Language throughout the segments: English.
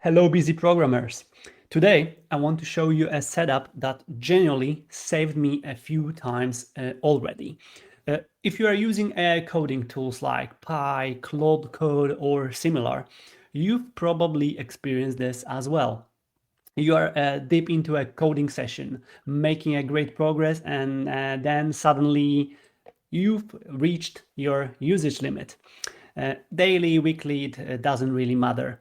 Hello, busy programmers. Today, I want to show you a setup that genuinely saved me a few times already. If you are using AI coding tools like Pi, Claude Code, or similar, you've probably experienced this as well. You are deep into a coding session, making a great progress, and then suddenly you've reached your usage limit. Daily, weekly, it doesn't really matter.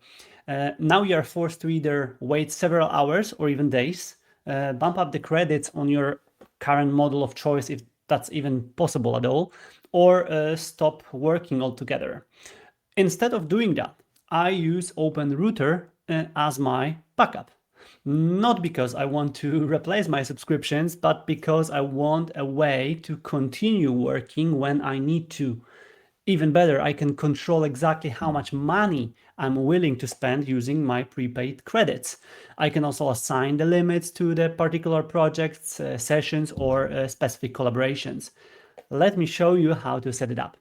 Now you are forced to either wait several hours or even days, bump up the credits on your current model of choice if that's even possible at all, or stop working altogether. Instead of doing that, I use OpenRouter as my backup. Not because I want to replace my subscriptions, but because I want a way to continue working when I need to. Even better, I can control exactly how much money I'm willing to spend using my prepaid credits. I can also assign the limits to the particular projects, sessions, or specific collaborations. Let me show you how to set it up.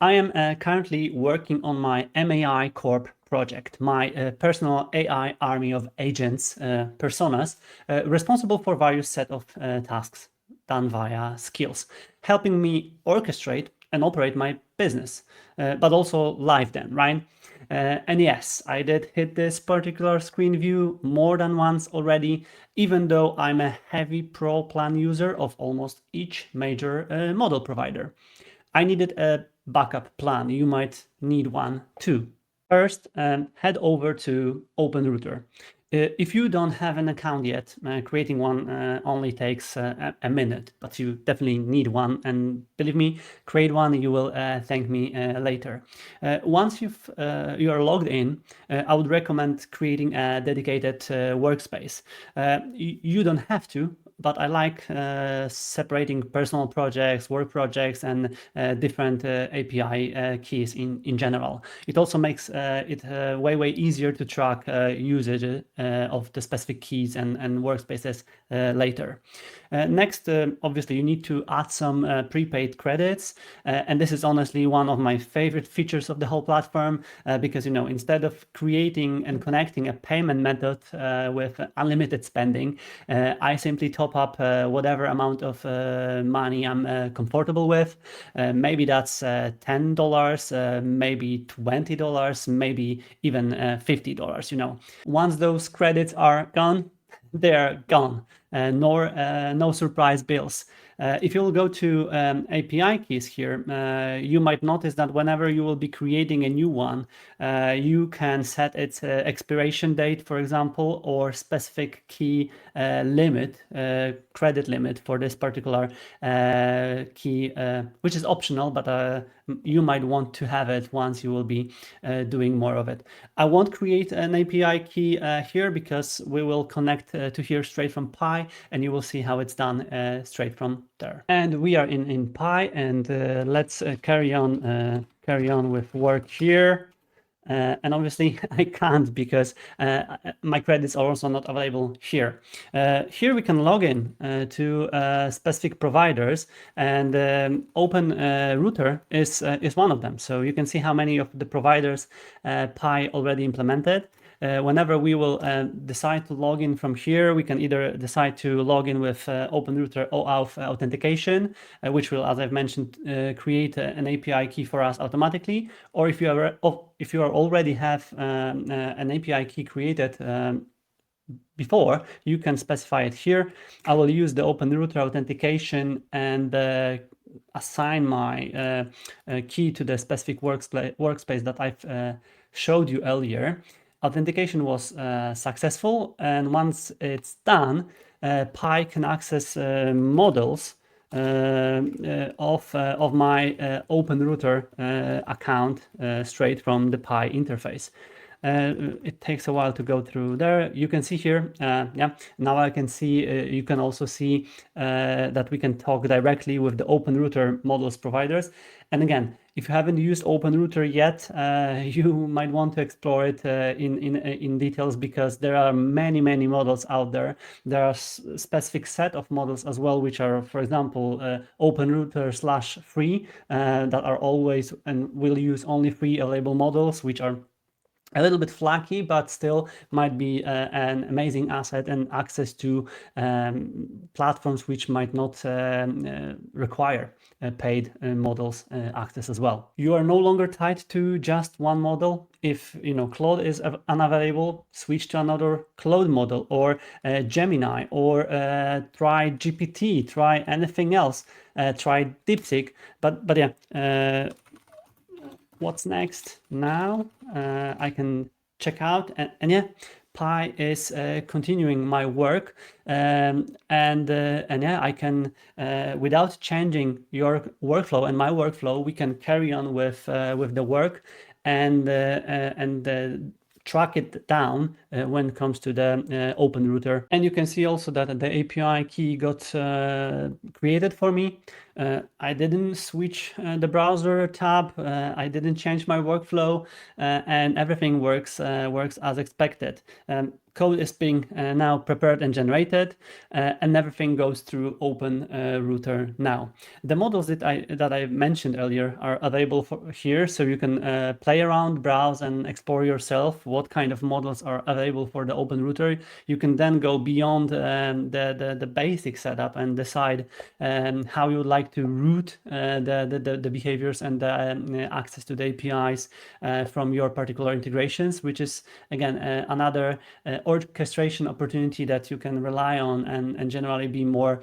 I am currently working on my MAI Corp project, my personal AI army of agents, personas, responsible for various set of tasks done via skills, helping me orchestrate and operate my business, but also live then, right? And yes, I did hit this particular screen view more than once already, even though I'm a heavy pro plan user of almost each major model provider. I needed a backup plan. You might need one too. First, head over to OpenRouter. If you don't have an account yet, creating one only takes a minute, but you definitely need one. And believe me, create one, you will thank me later. Once you are logged in, I would recommend creating a dedicated workspace. You don't have to, but I like separating personal projects, work projects, and different API keys in general. It also makes it way easier to track usage of the specific keys and workspaces later. Next, obviously, you need to add some prepaid credits, and this is honestly one of my favorite features of the whole platform because instead of creating and connecting a payment method with unlimited spending, I simply top up whatever amount of money I'm comfortable with. Maybe that's $10, maybe $20, maybe even $50. Once those credits are gone, they're gone. No surprise bills. If you'll go to API keys here, you might notice that whenever you will be creating a new one, you can set its expiration date, for example, or specific key limit, credit limit for this particular key, which is optional, but you might want to have it once you will be doing more of it. I won't create an API key here because we will connect to here straight from Pi, and you will see how it's done straight from there. And we are in Pi, and let's carry on with work here. And obviously I can't because my credits are also not available here. Here we can log in to specific providers, and OpenRouter is one of them. So you can see how many of the providers Pi already implemented. Whenever we will decide to log in from here, we can either decide to log in with OpenRouter OAuth authentication, which will, as I've mentioned, create an API key for us automatically. Or if you already have an API key created before, you can specify it here. I will use the OpenRouter authentication and assign my key to the specific workspace that I've showed you earlier. Authentication was successful, and once it's done, Pi can access models of my OpenRouter account straight from the Pi interface. It takes a while to go through there. You can see here, yeah, now I can see, you can also see that we can talk directly with the OpenRouter models providers. And again, if you haven't used OpenRouter yet, you might want to explore it in details, because there are many models out there. There are specific set of models as well, which are, for example, OpenRouter/free, that are always and will use only free available models, which are a little bit flaky, but still might be an amazing asset and access to platforms which might not require paid models access as well. You are no longer tied to just one model. If Claude is unavailable, switch to another Claude model, or Gemini, or try GPT, try anything else, try DeepSeek. But yeah. What's next now? I can check out, and yeah, Pi is continuing my work, and yeah, I can without changing your workflow and my workflow, we can carry on with the work and track it down when it comes to the OpenRouter. And you can see also that the API key got created for me. I didn't switch the browser tab. I didn't change my workflow, and everything works as expected. Code is being now prepared and generated, and everything goes through OpenRouter now. The models that I mentioned earlier are available here, so you can play around, browse, and explore yourself what kind of models are available for the OpenRouter. You can then go beyond the basic setup and decide how you would like to route the behaviors and the access to the APIs from your particular integrations, which is again another orchestration opportunity that you can rely on and generally be more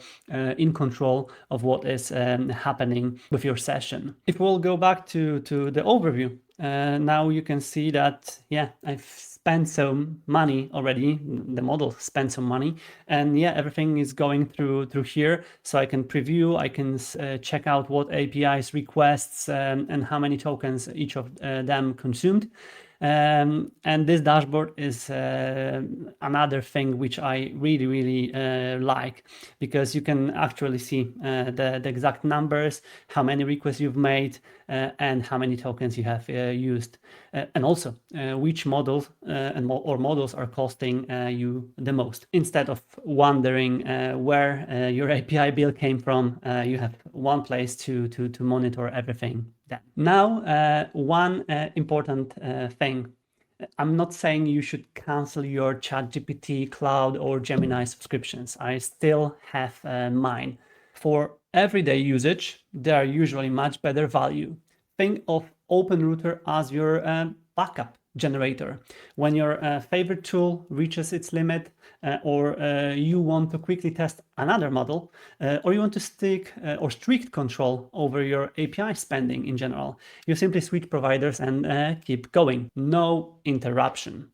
in control of what is happening with your session. If we'll go back to the overview, now you can see that, yeah, I've spent some money already. The model spent some money, and yeah, everything is going through here. So I can preview, I can check out what APIs requests and how many tokens each of them consumed. And this dashboard is another thing which I really like, because you can actually see the exact numbers, how many requests you've made, and how many tokens you have used, and also which models or models are costing you the most. Instead of wondering where your API bill came from, you have one place to monitor everything. Now, one important thing. I'm not saying you should cancel your ChatGPT, Claude, or Gemini subscriptions. I still have mine. For everyday usage, they are usually much better value. Think of OpenRouter as your backup generator. When your favorite tool reaches its limit, or you want to quickly test another model, or you want to stick or strict control over your API spending in general, you simply switch providers and keep going. No interruption.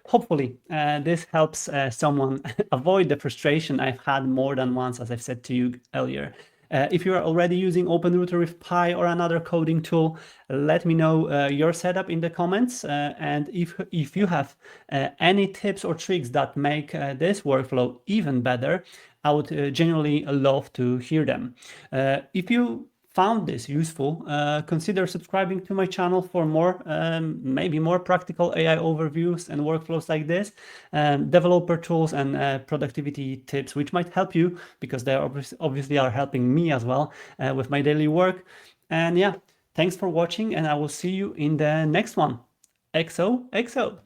Hopefully, this helps someone avoid the frustration I've had more than once, as I've said to you earlier. If you are already using OpenRouter with Pi or another coding tool, let me know your setup in the comments. And if you have any tips or tricks that make this workflow even better, I would genuinely love to hear them. If you found this useful, consider subscribing to my channel for more, maybe more practical AI overviews and workflows like this, developer tools and productivity tips, which might help you, because they obviously are helping me as well with my daily work. And yeah, thanks for watching, and I will see you in the next one. XOXO.